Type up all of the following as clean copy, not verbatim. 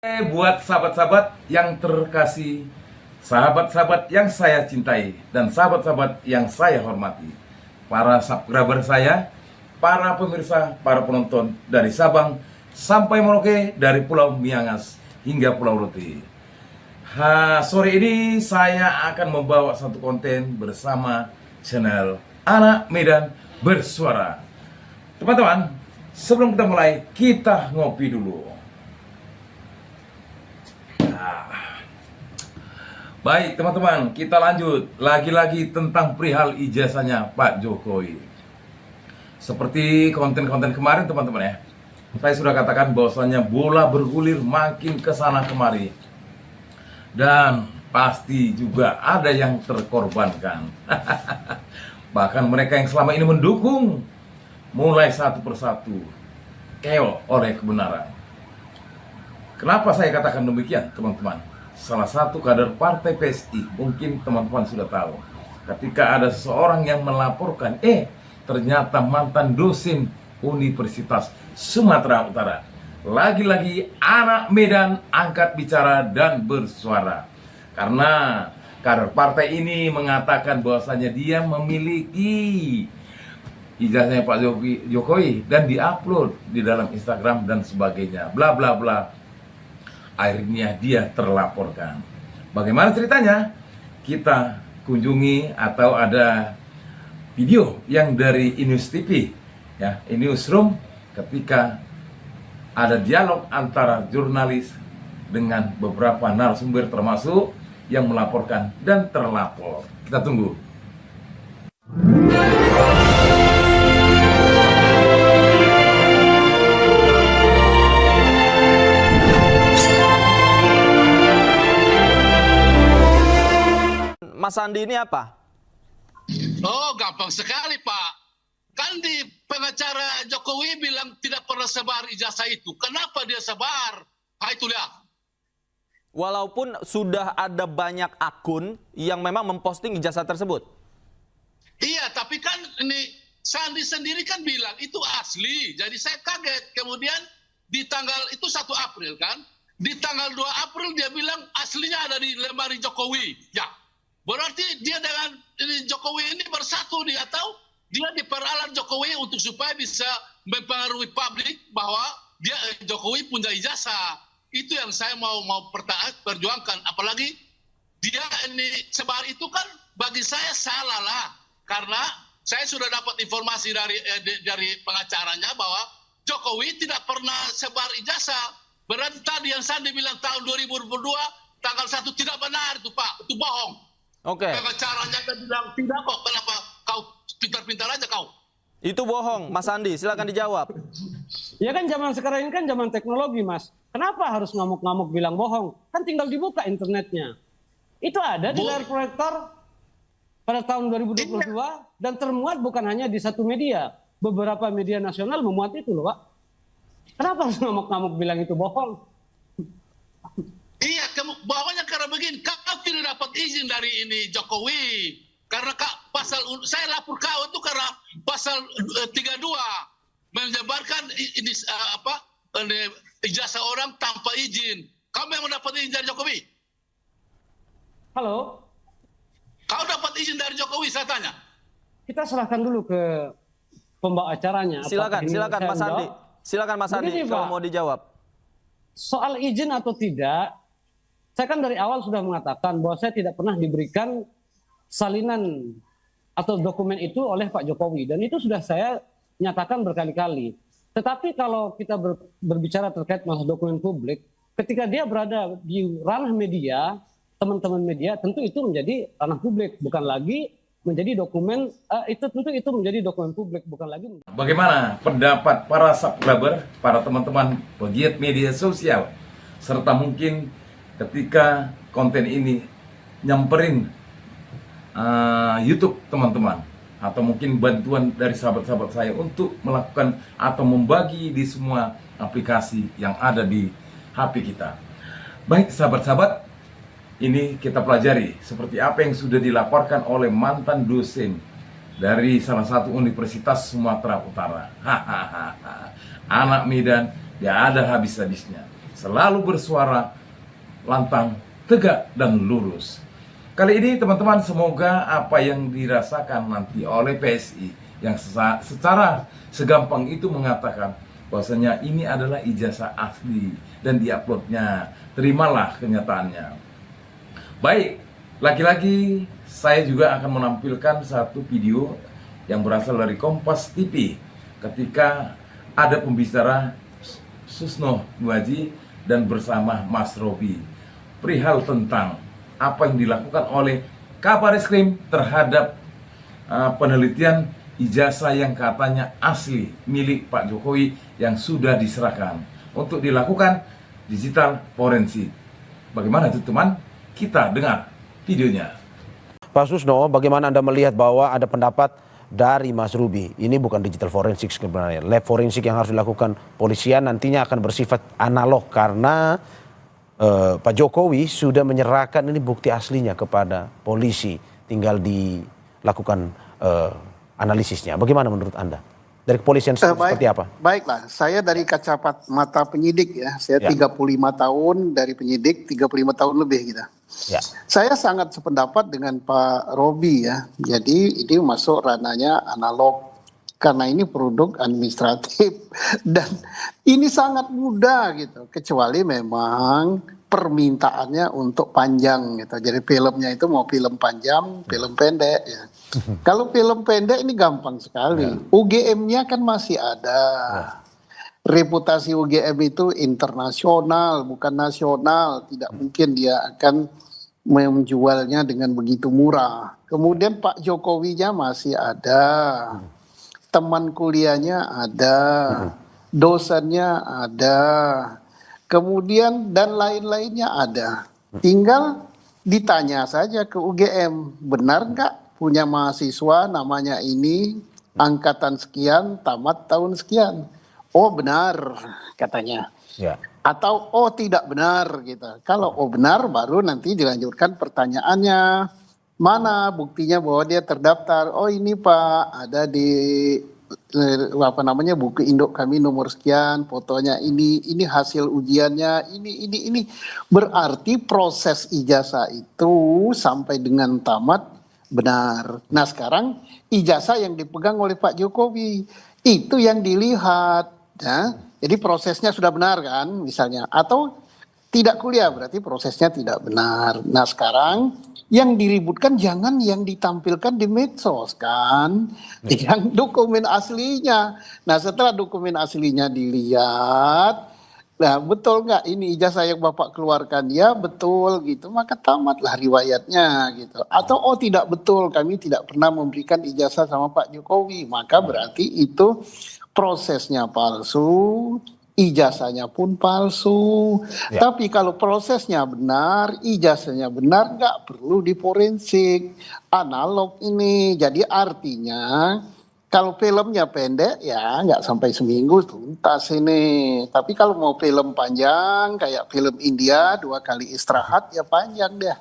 Buat sahabat-sahabat yang terkasih, sahabat-sahabat yang saya cintai, dan sahabat-sahabat yang saya hormati, para subscriber saya, para pemirsa, para penonton dari Sabang sampai Merauke, dari Pulau Miangas hingga Pulau Rote. Sore ini saya akan membawa satu konten bersama channel Anak Medan Bersuara. Teman-teman, sebelum kita mulai, kita ngopi dulu. Baik teman-teman, kita lanjut lagi-lagi tentang perihal ijazahnya Pak Jokowi. Seperti konten-konten kemarin teman-teman ya, saya sudah katakan bahwasannya bola bergulir makin ke sana kemari. Dan pasti juga ada yang terkorbankan. Bahkan mereka yang selama ini mendukung mulai satu persatu keol oleh kebenaran. Kenapa saya katakan demikian teman-teman? Salah satu kader partai PSI, mungkin teman-teman sudah tahu, ketika ada seseorang yang melaporkan, ternyata mantan dosen Universitas Sumatera Utara. Lagi-lagi anak Medan angkat bicara dan bersuara. Karena kader partai ini mengatakan bahwasanya dia memiliki ijazahnya Pak Jokowi dan diupload di dalam Instagram dan sebagainya, bla bla bla. Akhirnya dia terlaporkan. Bagaimana ceritanya? Kita kunjungi, atau ada video yang dari Inus TV ya, Newsroom, ketika ada dialog antara jurnalis dengan beberapa narasumber termasuk yang melaporkan dan terlapor. Kita tunggu. Mas Sandi ini apa? Oh, gampang sekali, Pak. Kan di pengacara Jokowi bilang tidak pernah sebar ijazah itu. Kenapa dia sebar? Itu lihat. Walaupun sudah ada banyak akun yang memang memposting ijazah tersebut. Iya, tapi kan ini Sandi sendiri kan bilang itu asli. Jadi saya kaget. Kemudian di tanggal itu 1 April kan. Di tanggal 2 April dia bilang aslinya ada di lemari Jokowi. Ya. Berarti dia dengan Jokowi ini bersatu dia, atau dia diperalat Jokowi untuk supaya bisa mempengaruhi publik bahwa dia Jokowi punya ijazah. Itu yang saya mau perjuangkan. Apalagi dia ini sebar itu kan bagi saya salah lah, karena saya sudah dapat informasi dari pengacaranya bahwa Jokowi tidak pernah sebar ijazah. Berarti tadi yang Sandi bilang tahun 2022 tanggal 1 tidak benar itu, Pak. Itu bohong. Oke. Pengacaranya dia bilang tidak kok. Kenapa kau pintar-pintar aja kau? Itu bohong, Mas Sandi. Silakan dijawab. Ya kan zaman sekarang ini kan zaman teknologi, Mas. Kenapa harus ngamuk-ngamuk bilang bohong? Kan tinggal dibuka internetnya. Itu ada di layar proyektor pada tahun 2022 dan termuat bukan hanya di satu media. Beberapa media nasional memuat itu loh, Pak. Kenapa harus ngamuk-ngamuk bilang itu bohong? Iya, bawahnya karena begini, kau tidak dapat izin dari ini Jokowi. Karena saya lapor kau itu karena pasal 32 menyebarkan ijazah orang tanpa izin. Kau memang dapat izin dari Jokowi? Halo? Kau dapat izin dari Jokowi, saya tanya. Kita serahkan dulu ke pembawa acaranya. Silakan Mas Sandi. Silakan Mas Sandi kalau mau dijawab. Soal izin atau tidak, saya kan dari awal sudah mengatakan bahwa saya tidak pernah diberikan salinan atau dokumen itu oleh Pak Jokowi. Dan itu sudah saya nyatakan berkali-kali. Tetapi kalau kita berbicara terkait masalah dokumen publik, ketika dia berada di ranah media, teman-teman media, tentu itu menjadi ranah publik. Bukan lagi menjadi dokumen, itu menjadi dokumen publik, bukan lagi. Bagaimana pendapat para subscriber, para teman-teman pegiat media sosial, serta mungkin ketika konten ini nyamperin YouTube teman-teman, atau mungkin bantuan dari sahabat-sahabat saya untuk melakukan atau membagi di semua aplikasi yang ada di HP kita. Baik sahabat-sahabat, ini kita pelajari seperti apa yang sudah dilaporkan oleh mantan dosen dari salah satu Universitas Sumatera Utara. Anak Medan, ya ada habis-habisnya. selalu bersuara lantang, tegak, dan lurus. Kali ini teman-teman, semoga apa yang dirasakan nanti oleh PSI yang secara segampang itu mengatakan bahwasanya ini adalah ijazah asli dan diuploadnya, terimalah kenyataannya. Baik, lagi-lagi saya juga akan menampilkan satu video yang berasal dari Kompas TV ketika ada pembicara Susno Nuaji dan bersama Mas Robi perihal tentang apa yang dilakukan oleh Kabareskrim terhadap penelitian ijazah yang katanya asli milik Pak Jokowi yang sudah diserahkan untuk dilakukan digital forensik. Bagaimana itu teman? Kita dengar videonya. Pak Susno, bagaimana Anda melihat bahwa ada pendapat dari Mas Ruby? Ini bukan digital forensik sebenarnya. Lab forensik yang harus dilakukan polisian nantinya akan bersifat analog karena Pak Jokowi sudah menyerahkan ini bukti aslinya kepada polisi. Tinggal dilakukan analisisnya. Bagaimana menurut Anda? Dari kepolisian seperti apa? Baiklah, saya dari kacamata penyidik ya. Saya 35 tahun dari penyidik, 35 tahun lebih gitu. Ya. Saya sangat sependapat dengan Pak Robi ya. Jadi ini masuk ranahnya analog karena ini produk administratif dan ini sangat mudah gitu. Kecuali memang permintaannya untuk panjang gitu. Jadi filmnya itu mau film panjang, film pendek ya. Kalau film pendek ini gampang sekali. UGM-nya kan masih ada. Reputasi UGM itu internasional, bukan nasional. Tidak mungkin dia akan menjualnya dengan begitu murah. Kemudian Pak Jokowinya masih ada. Teman kuliahnya ada. Dosennya ada. Kemudian dan lain-lainnya ada. Tinggal ditanya saja ke UGM, benar nggak punya mahasiswa namanya ini, angkatan sekian, tamat tahun sekian. Oh benar katanya. Ya. Atau oh tidak benar gitu. Kalau oh benar baru nanti dilanjutkan pertanyaannya. Mana buktinya bahwa dia terdaftar? Oh ini Pak, ada di buku induk kami nomor sekian, fotonya ini hasil ujiannya, ini. Berarti proses ijazah itu sampai dengan tamat benar. Nah sekarang ijazah yang dipegang oleh Pak Jokowi itu yang dilihat ya. Jadi prosesnya sudah benar kan misalnya. Atau tidak kuliah berarti prosesnya tidak benar. Nah sekarang yang diributkan jangan yang ditampilkan di medsos kan. Yang dokumen aslinya. Nah setelah dokumen aslinya dilihat. Nah betul nggak ini ijazah yang Bapak keluarkan? Ya betul gitu. Maka tamatlah riwayatnya gitu. Atau oh tidak betul kami tidak pernah memberikan ijazah sama Pak Jokowi. Maka berarti itu prosesnya palsu, ijazahnya pun palsu. Ya. Tapi kalau prosesnya benar, ijazahnya benar, nggak perlu diforensik. Analog ini. Jadi artinya kalau filmnya pendek ya nggak sampai seminggu tuntas ini. Tapi kalau mau film panjang kayak film India 2 kali istirahat ya panjang deh.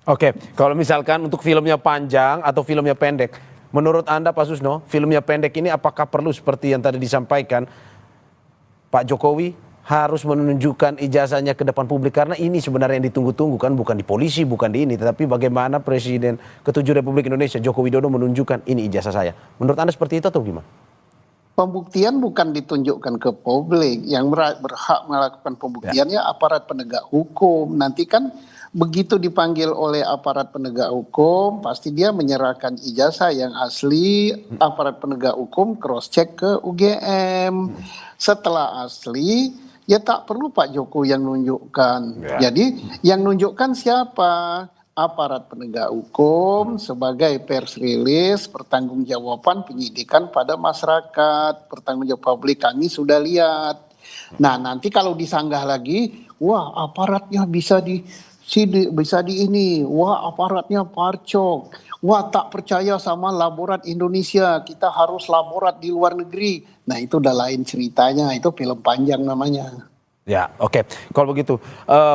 Oke, kalau misalkan untuk filmnya panjang atau filmnya pendek, menurut Anda Pak Susno, filmnya pendek ini apakah perlu seperti yang tadi disampaikan Pak Jokowi harus menunjukkan ijazahnya ke depan publik? Karena ini sebenarnya yang ditunggu-tunggu kan, bukan di polisi, bukan di ini, tetapi bagaimana Presiden ke-7 Republik Indonesia Joko Widodo menunjukkan ini ijazah saya. Menurut Anda seperti itu atau gimana? Pembuktian bukan ditunjukkan ke publik, yang berhak melakukan pembuktiannya aparat penegak hukum. Nanti kan begitu dipanggil oleh aparat penegak hukum, pasti dia menyerahkan ijazah yang asli, aparat penegak hukum cross check ke UGM. Setelah asli, ya tak perlu Pak Jokowi yang nunjukkan. Jadi yang nunjukkan siapa? Aparat penegak hukum sebagai pers release, pertanggungjawaban penyidikan pada masyarakat, pertanggungjawab publik kami sudah lihat. Nah nanti kalau disanggah lagi, wah aparatnya bisa di ini, wah aparatnya parcok, wah tak percaya sama laborat Indonesia, kita harus laborat di luar negeri. Nah itu udah lain ceritanya, itu film panjang namanya. Ya, oke. Kalau begitu,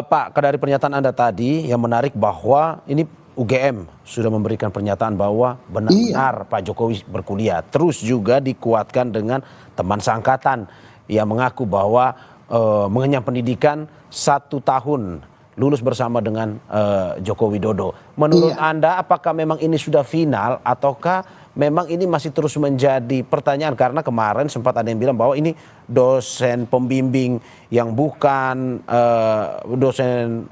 Pak, dari pernyataan Anda tadi yang menarik bahwa ini UGM sudah memberikan pernyataan bahwa benar-benar Pak Jokowi berkuliah. Terus juga dikuatkan dengan teman seangkatan yang mengaku bahwa mengenyam pendidikan 1 tahun lulus bersama dengan Joko Widodo. Menurut Anda apakah memang ini sudah final ataukah memang ini masih terus menjadi pertanyaan? Karena kemarin sempat ada yang bilang bahwa ini dosen pembimbing yang bukan dosen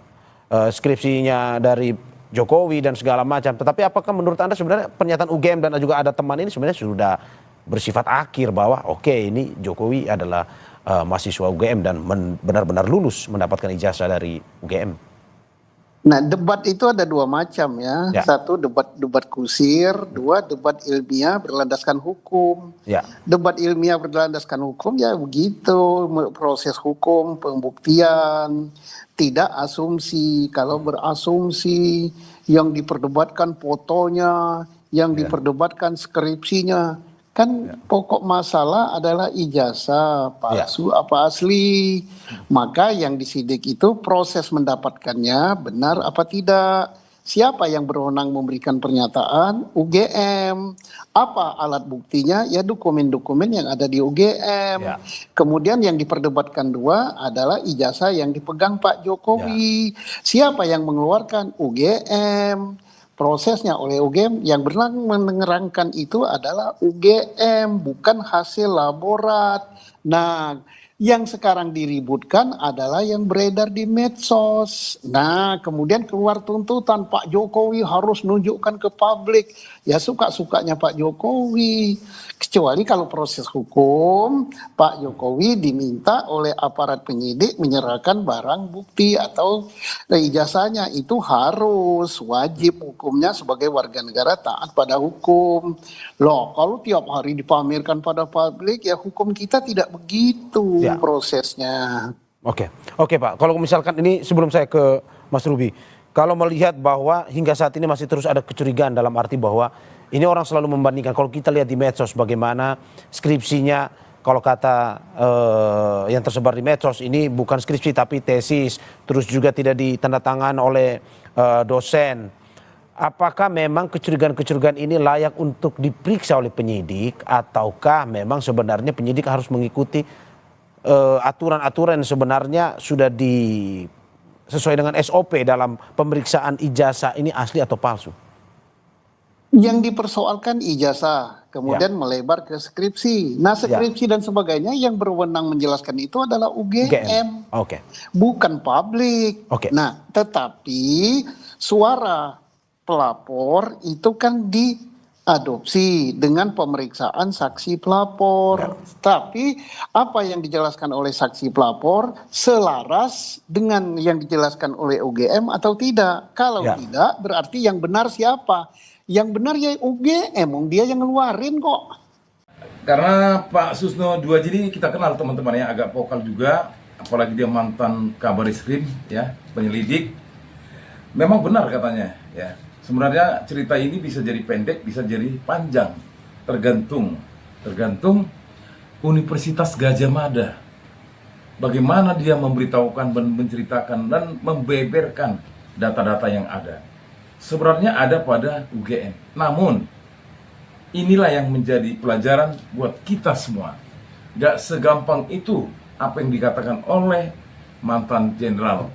skripsinya dari Jokowi dan segala macam. Tetapi apakah menurut Anda sebenarnya pernyataan UGM dan juga ada teman ini sebenarnya sudah bersifat akhir bahwa oke, ini Jokowi adalah mahasiswa UGM dan benar-benar lulus mendapatkan ijazah dari UGM? Nah, debat itu ada 2 macam ya. Ya. 1 debat kusir, 2 debat ilmiah berlandaskan hukum. Ya. Debat ilmiah berlandaskan hukum ya begitu, proses hukum, pembuktian, tidak asumsi. Kalau berasumsi, yang diperdebatkan fotonya, yang diperdebatkan skripsinya. Kan pokok masalah adalah ijazah palsu apa asli. Maka yang disidik itu proses mendapatkannya benar apa tidak. Siapa yang berwenang memberikan pernyataan? UGM. Apa alat buktinya? Ya dokumen-dokumen yang ada di UGM. Kemudian yang diperdebatkan 2 adalah ijazah yang dipegang Pak Jokowi. Siapa yang mengeluarkan? UGM. Prosesnya oleh UGM, yang berwenang menerangkan itu adalah UGM, bukan hasil laborat. Nah, yang sekarang diributkan adalah yang beredar di medsos. Nah, kemudian keluar tuntutan Pak Jokowi harus nunjukkan ke publik. Ya suka-sukanya Pak Jokowi. Kecuali kalau proses hukum, Pak Jokowi diminta oleh aparat penyidik menyerahkan barang bukti atau ijazahnya. Itu harus, wajib hukumnya sebagai warga negara taat pada hukum. Loh, kalau tiap hari dipamerkan pada publik, ya hukum kita tidak begitu prosesnya. Oke, Pak. Kalau misalkan ini sebelum saya ke Mas Ruby, kalau melihat bahwa hingga saat ini masih terus ada kecurigaan dalam arti bahwa ini orang selalu membandingkan. Kalau kita lihat di medsos bagaimana skripsinya, kalau kata yang tersebar di medsos ini bukan skripsi tapi tesis, terus juga tidak ditandatangan oleh dosen. Apakah memang kecurigaan-kecurigaan ini layak untuk diperiksa oleh penyidik ataukah memang sebenarnya penyidik harus mengikuti aturan-aturan yang sebenarnya sudah sesuai dengan SOP dalam pemeriksaan ijazah ini asli atau palsu? Yang dipersoalkan ijazah, kemudian melebar ke skripsi. Nah, skripsi dan sebagainya yang berwenang menjelaskan itu adalah UGM. Bukan publik. Nah, tetapi suara pelapor itu kan diadopsi dengan pemeriksaan saksi pelapor. Tapi apa yang dijelaskan oleh saksi pelapor selaras dengan yang dijelaskan oleh UGM atau tidak? Kalau tidak, berarti yang benar siapa? Yang benar ya UGM, dia yang ngeluarin kok. Karena Pak Susno Duaji ini kita kenal teman-teman ya, agak vokal juga, apalagi dia mantan Kabareskrim ya, penyelidik. Memang benar katanya ya. Sebenarnya cerita ini bisa jadi pendek, bisa jadi panjang, tergantung Universitas Gadjah Mada. Bagaimana dia memberitahukan, menceritakan dan membeberkan data-data yang ada. Sebenarnya ada pada UGM. Namun inilah yang menjadi pelajaran buat kita semua. Gak segampang itu apa yang dikatakan oleh mantan jenderal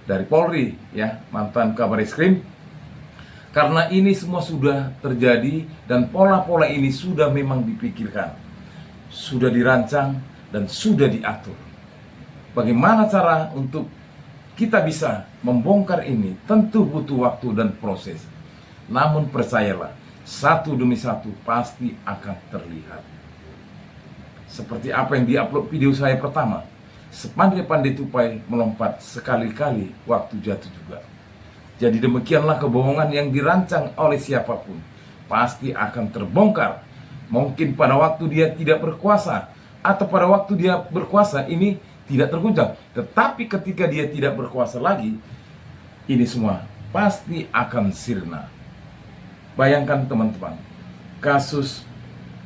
dari Polri ya, mantan Kabareskrim. Karena ini semua sudah terjadi dan pola-pola ini sudah memang dipikirkan, sudah dirancang dan sudah diatur. Bagaimana cara untuk kita bisa membongkar ini? Tentu butuh waktu dan proses. Namun percayalah, satu demi satu pasti akan terlihat. Seperti apa yang diupload video saya pertama, sepandai-pandai tupai melompat sekali-kali waktu jatuh juga. Jadi demikianlah kebohongan yang dirancang oleh siapapun pasti akan terbongkar. Mungkin pada waktu dia tidak berkuasa atau pada waktu dia berkuasa ini tidak terguncang. Tetapi ketika dia tidak berkuasa lagi, ini semua pasti akan sirna. Bayangkan teman-teman, kasus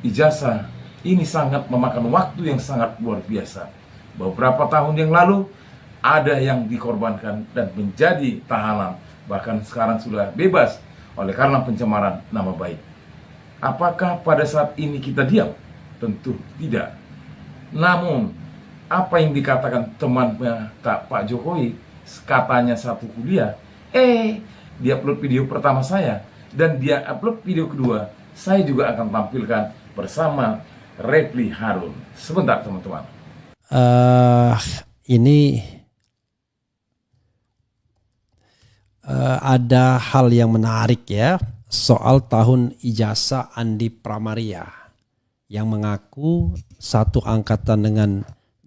ijazah ini sangat memakan waktu yang sangat luar biasa. Beberapa tahun yang lalu ada yang dikorbankan dan menjadi tahanan. Bahkan sekarang sudah bebas oleh karena pencemaran nama baik. Apakah pada saat ini kita diam? Tentu tidak. Namun apa yang dikatakan temannya Pak Jokowi, katanya satu kuliah, dia upload video pertama saya, dan dia upload video kedua, saya juga akan tampilkan bersama Refli Harun. Sebentar teman-teman. Ini ada hal yang menarik ya, soal tahun ijazah Andi Pramaria yang mengaku satu angkatan dengan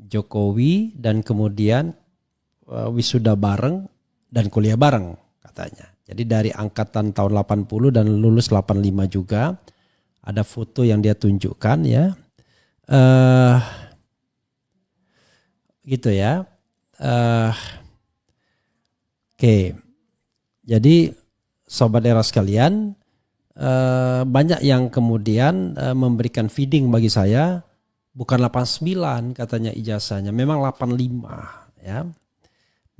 Jokowi dan kemudian wisuda bareng dan kuliah bareng katanya. Jadi dari angkatan tahun 80 dan lulus 85 juga. Ada foto yang dia tunjukkan ya. Gitu ya. Oke. Jadi sobat era sekalian, banyak yang kemudian memberikan feeding bagi saya, bukan 89 katanya ijazahnya, memang 85 ya.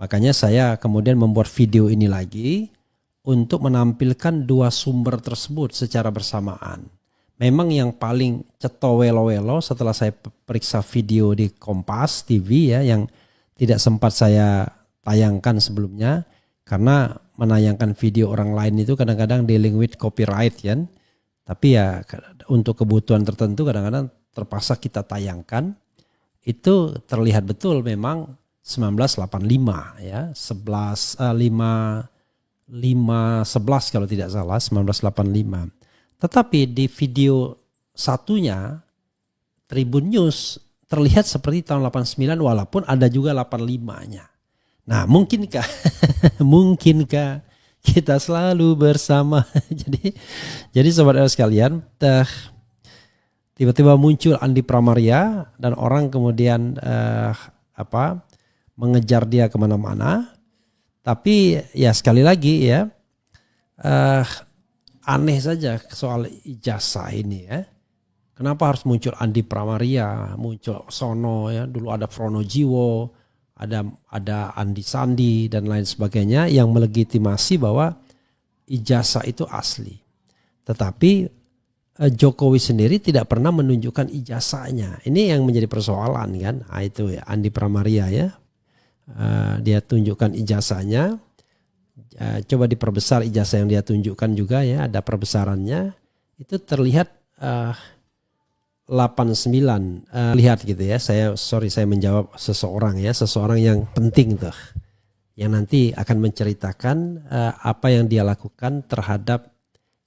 Makanya saya kemudian membuat video ini lagi untuk menampilkan dua sumber tersebut secara bersamaan. Memang yang paling cetowelo-welo setelah saya periksa video di Kompas TV ya, yang tidak sempat saya tayangkan sebelumnya, karena menayangkan video orang lain itu kadang-kadang dealing with copyright kan. Tapi ya untuk kebutuhan tertentu kadang-kadang terpaksa kita tayangkan. Itu terlihat betul memang 1985 ya, 11 kalau tidak salah, 1985. Tetapi di video satunya Tribun News terlihat seperti tahun 89 walaupun ada juga 85-nya. Nah, mungkinkah kita selalu bersama? jadi sobat sekalian, tiba-tiba muncul Andi Pramaria dan orang kemudian mengejar dia kemana-mana. Tapi ya sekali lagi ya, aneh saja soal ijazah ini ya. Kenapa harus muncul Andi Pramaria, muncul Sono ya, dulu ada Fronojiwo, ada Andi Sandi dan lain sebagainya yang melegitimasi bahwa ijazah itu asli. Tetapi Jokowi sendiri tidak pernah menunjukkan ijazahnya. Ini yang menjadi persoalan kan. Nah, itu ya Andi Pramaria ya. Dia tunjukkan ijazahnya. Coba diperbesar ijazah yang dia tunjukkan juga ya, ada perbesarannya. Itu terlihat 89. Lihat gitu ya. Saya menjawab seseorang yang penting tuh. Yang nanti akan menceritakan apa yang dia lakukan terhadap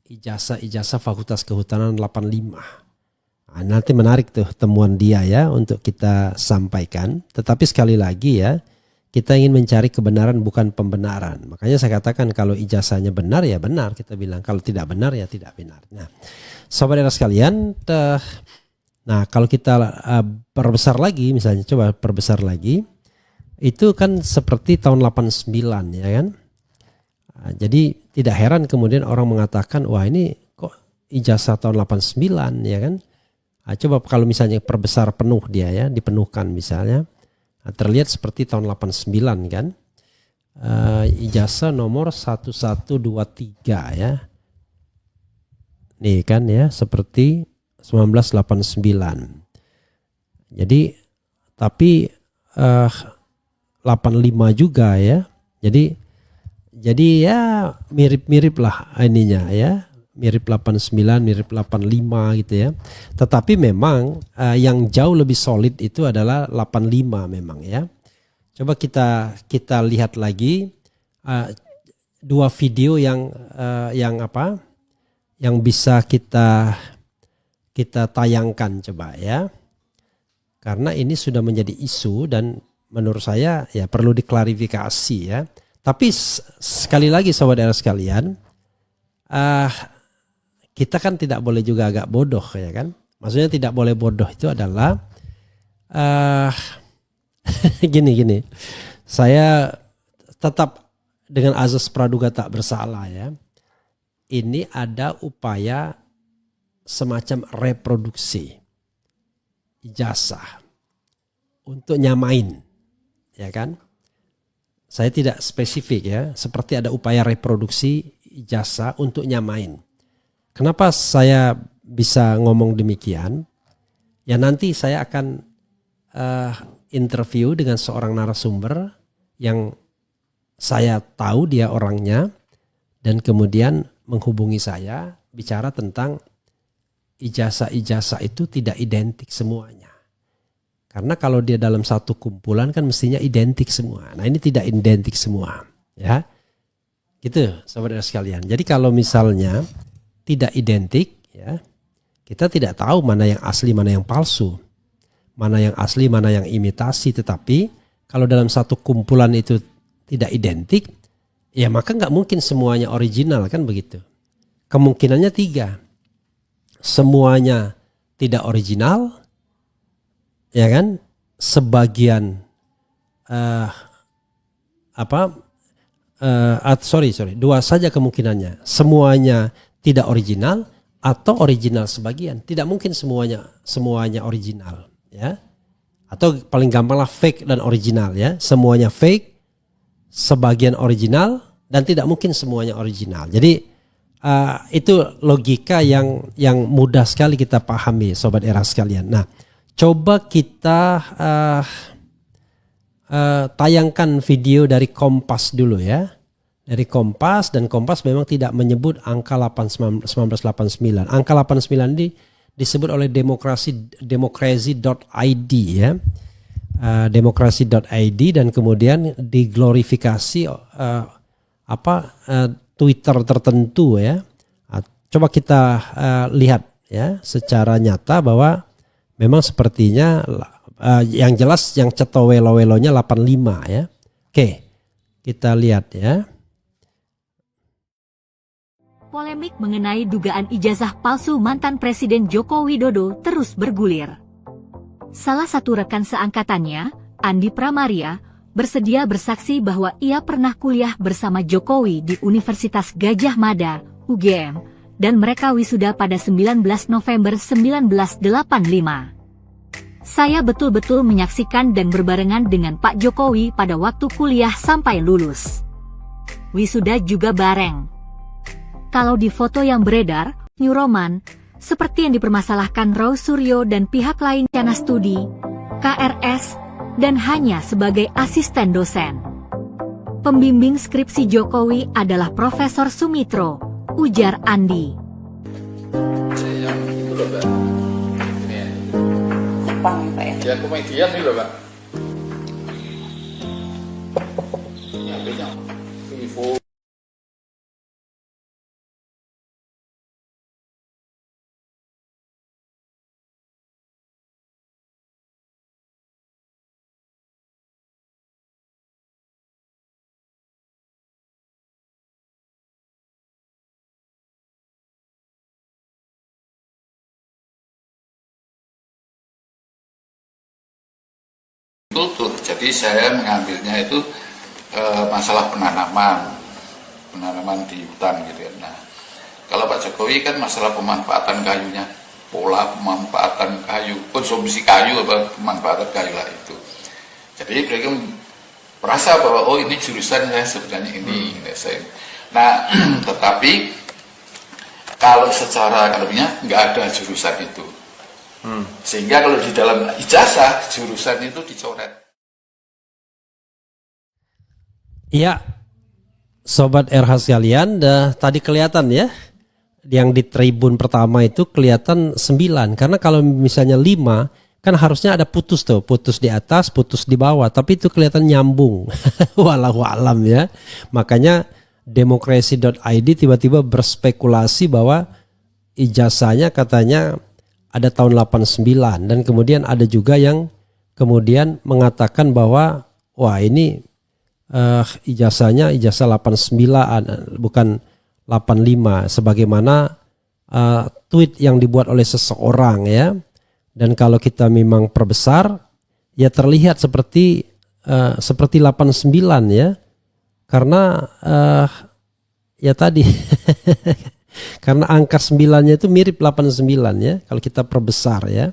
ijazah Fakultas Kehutanan 85. Nah, nanti menarik tuh temuan dia ya untuk kita sampaikan. Tetapi sekali lagi ya, kita ingin mencari kebenaran bukan pembenaran. Makanya saya katakan kalau ijazahnya benar ya benar, kita bilang. Kalau tidak benar ya tidak benar. Nah, sobat era sekalian, nah kalau kita perbesar lagi, misalnya coba perbesar lagi, itu kan seperti tahun 89 ya kan. Nah, jadi tidak heran kemudian orang mengatakan, wah ini kok ijazah tahun 89 ya kan. Nah, coba kalau misalnya perbesar penuh dia ya, dipenuhkan misalnya. Nah, terlihat seperti tahun 89 kan. Ijazah nomor 1123 ya. Nih kan ya, seperti 1989. Jadi tapi 85 juga ya. Jadi ya mirip-mirip lah ininya ya. Mirip 89, mirip 85 gitu ya. Tetapi memang yang jauh lebih solid itu adalah 85 memang ya. Coba kita lihat lagi dua video yang bisa kita tayangkan coba ya. Karena ini sudah menjadi isu dan menurut saya ya perlu diklarifikasi ya. Tapi sekali lagi sobat era sekalian, kita kan tidak boleh juga agak bodoh ya kan. Maksudnya tidak boleh bodoh itu adalah gini. Saya tetap dengan azas praduga tak bersalah ya. Ini ada upaya semacam reproduksi ijazah untuk nyamain ya kan. Saya tidak spesifik ya, seperti ada upaya reproduksi ijazah untuk nyamain. Kenapa saya bisa ngomong demikian? Ya nanti saya akan interview dengan seorang narasumber yang saya tahu dia orangnya, dan kemudian menghubungi saya bicara tentang ijazah-ijazah itu tidak identik semuanya. Karena kalau dia dalam satu kumpulan kan mestinya identik semua. Nah, ini tidak identik semua, ya. Gitu, saudara sekalian. Jadi kalau misalnya tidak identik, ya, kita tidak tahu mana yang asli, mana yang palsu. Mana yang asli, mana yang imitasi. Tetapi kalau dalam satu kumpulan itu tidak identik, ya maka nggak mungkin semuanya original, kan begitu. Kemungkinannya 3. Semuanya tidak original, ya kan? Sebagian dua saja kemungkinannya. Semuanya tidak original atau original sebagian. Tidak mungkin semuanya original, ya. Atau paling gampanglah fake dan original, ya. Semuanya fake, sebagian original, dan tidak mungkin semuanya original. Jadi itu logika yang mudah sekali kita pahami, sobat era sekalian. Nah, coba kita tayangkan video dari Kompas dulu, ya. Dari Kompas, dan Kompas memang tidak menyebut angka 1989. Angka 89 ini disebut oleh demokrasi.id, ya. Demokrasi.id, dan kemudian diglorifikasi Twitter tertentu, ya. Coba kita lihat, ya, secara nyata bahwa memang sepertinya yang jelas yang cetowelo-welonya 85, ya. Oke, kita lihat, ya. Polemik mengenai dugaan ijazah palsu mantan Presiden Joko Widodo terus bergulir. Salah satu rekan seangkatannya, Andi Pramaria, bersedia bersaksi bahwa ia pernah kuliah bersama Jokowi di Universitas Gadjah Mada, UGM, dan mereka wisuda pada 19 November 1985. Saya betul-betul menyaksikan dan berbarengan dengan Pak Jokowi pada waktu kuliah sampai lulus. Wisuda juga bareng. Kalau di foto yang beredar, New Roman, seperti yang dipermasalahkan Raul Suryo dan pihak lain Cana Studi, KRS, dan hanya sebagai asisten dosen. Pembimbing skripsi Jokowi adalah Profesor Sumitro, ujar Andi. Jepang, Pak, ya? Ya, komedian nih loh, Pak. Ya, beda. Vivo. Kultur, jadi saya mengambilnya itu masalah penanaman di hutan gitu ya. Nah, kalau Pak Jokowi kan masalah pemanfaatan kayunya, pola pemanfaatan kayu, konsumsi kayu apa pemanfaatan kayu lah itu. Jadi mereka merasa bahwa oh ini jurusan saya sebenarnya ini. Nah, tetapi kalau secara akademiknya nggak ada jurusan itu. Sehingga kalau di dalam ijazah jurusan itu dicoret. Iya, sobat RH sekalian, tadi kelihatan, ya, yang di tribun pertama itu kelihatan 9. Karena kalau misalnya 5, kan harusnya ada putus tuh, putus di atas, putus di bawah. Tapi itu kelihatan nyambung, walau alam, ya. Makanya demokrasi.id tiba-tiba berspekulasi bahwa ijazahnya katanya ada tahun 89, dan kemudian ada juga yang kemudian mengatakan bahwa wah ini ijazahnya ijazah 89 bukan 85 sebagaimana tweet yang dibuat oleh seseorang, ya. Dan kalau kita memang perbesar, ya terlihat seperti 89, ya. Karena ya tadi karena angka 9-nya itu mirip 89, ya, kalau kita perbesar, ya.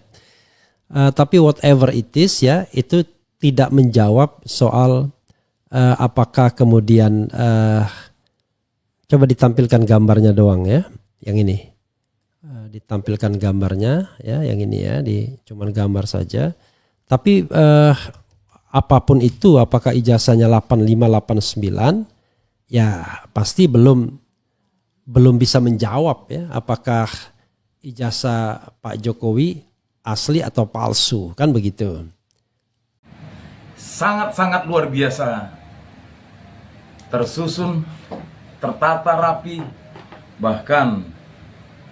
Tapi whatever it is, ya, itu tidak menjawab soal apakah kemudian coba ditampilkan gambarnya doang, ya, yang ini. Ditampilkan gambarnya, ya, yang ini, ya, cuman gambar saja. Tapi apapun itu, apakah ijazahnya 8589, ya pasti belum bisa menjawab ya apakah ijazah Pak Jokowi asli atau palsu, kan begitu. Sangat-sangat luar biasa, tersusun, tertata rapi, bahkan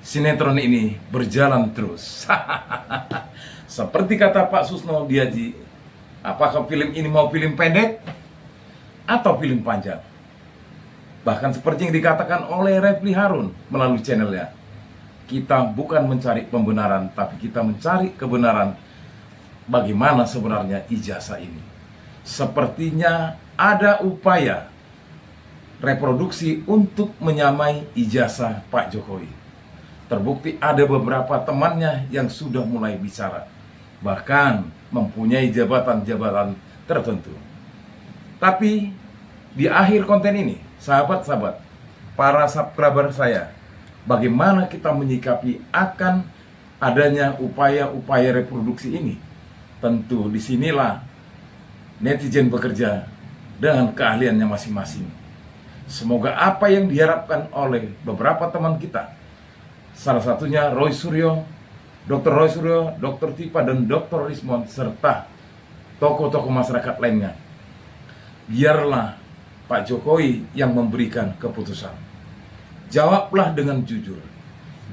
sinetron ini berjalan terus. Seperti kata Pak Susno Diaji, apakah film ini mau film pendek atau film panjang? Bahkan seperti yang dikatakan oleh Refli Harun melalui channelnya, kita bukan mencari pembenaran, tapi kita mencari kebenaran bagaimana sebenarnya ijazah ini. Sepertinya ada upaya reproduksi untuk menyamai ijazah Pak Jokowi. Terbukti ada beberapa temannya yang sudah mulai bicara, bahkan mempunyai jabatan-jabatan tertentu. Tapi di akhir konten ini, sahabat-sahabat, para subscriber saya, bagaimana kita menyikapi akan adanya upaya-upaya reproduksi ini? Tentu disinilah netizen bekerja dengan keahliannya masing-masing. Semoga apa yang diharapkan oleh beberapa teman kita, salah satunya Roy Suryo, Dr. Roy Suryo, Dr. Tipa, dan Dr. Rismond, serta tokoh-tokoh masyarakat lainnya, biarlah Pak Jokowi yang memberikan keputusan. Jawablah dengan jujur.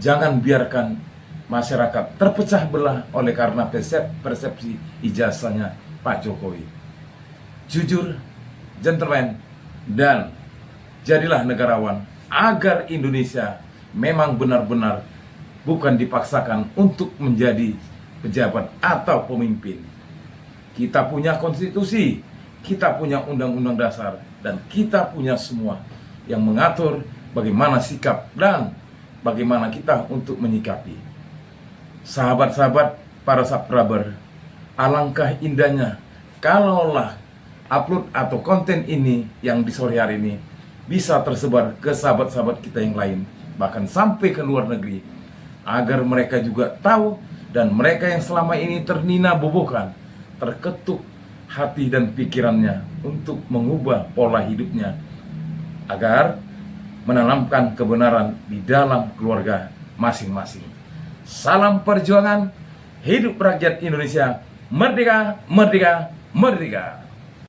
Jangan biarkan masyarakat terpecah belah oleh karena persepsi ijazahnya Pak Jokowi. Jujur, gentleman, dan jadilah negarawan agar Indonesia memang benar-benar bukan dipaksakan untuk menjadi pejabat atau pemimpin. Kita punya konstitusi, kita punya undang-undang dasar, dan kita punya semua yang mengatur bagaimana sikap dan bagaimana kita untuk menyikapi. Sahabat-sahabat, para subscriber, alangkah indahnya kalaulah upload atau konten ini yang di sore hari ini bisa tersebar ke sahabat-sahabat kita yang lain, bahkan sampai ke luar negeri, agar mereka juga tahu, dan mereka yang selama ini ternina-bobokan, terketuk hati dan pikirannya untuk mengubah pola hidupnya, agar menanamkan kebenaran di dalam keluarga masing-masing. Salam perjuangan, hidup rakyat Indonesia, merdeka, merdeka, merdeka.